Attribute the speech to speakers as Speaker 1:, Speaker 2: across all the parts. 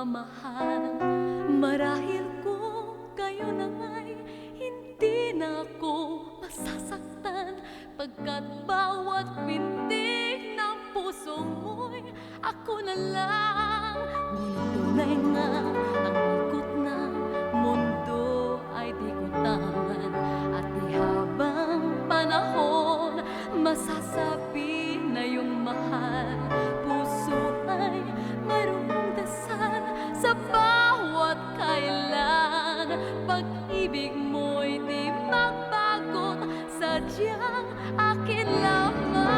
Speaker 1: pagmamahal. Marahil kung kayo na nga'y hindi na ako masasaktan, pagkat bawat pintig ng puso mo'y ako na lang. Ngunit tunay nga ang ikot ng mundo ay di ko tangan, at di habang panahon masasabi na yung mahal. Puso ay mayroong dasal sa bawat kailan, pag-ibig mo'y di magbagot, sadyang akin lamang.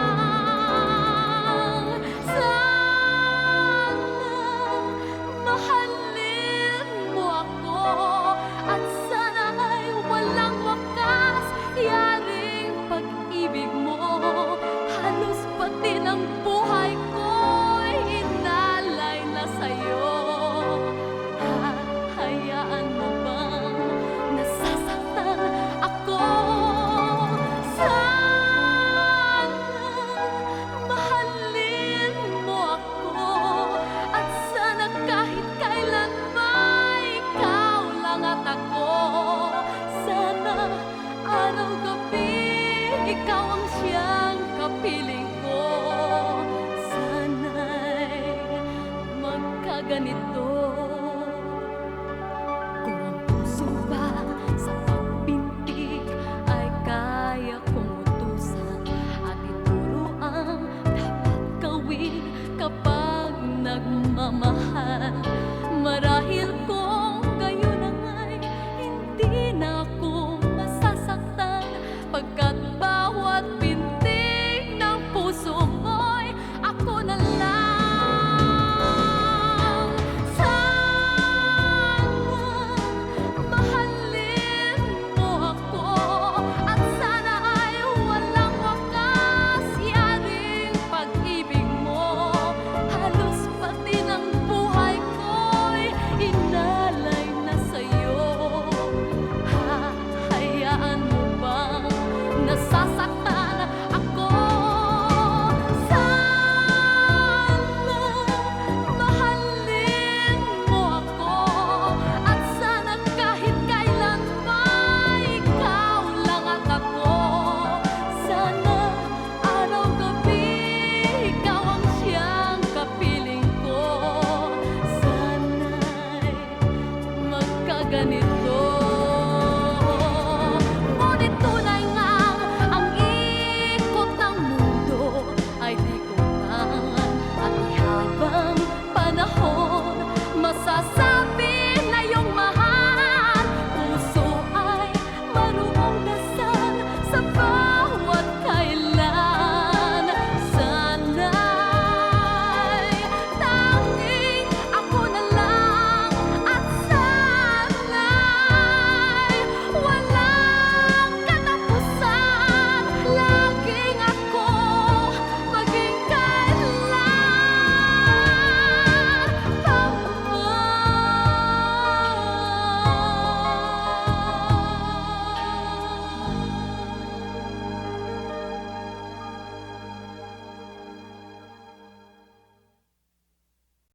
Speaker 1: Sana mahalin mo ako, at sana ay walang wakas yaring pag-ibig mo. Halos pati ng buhay ko'y inalay na sa'yo. Hahayaan mo bang nasasaktan ako? Sana mahalin mo ako, at sana kahit kailan may ikaw lang at ako. Sana araw-gabi ikaw ang siyang kapiling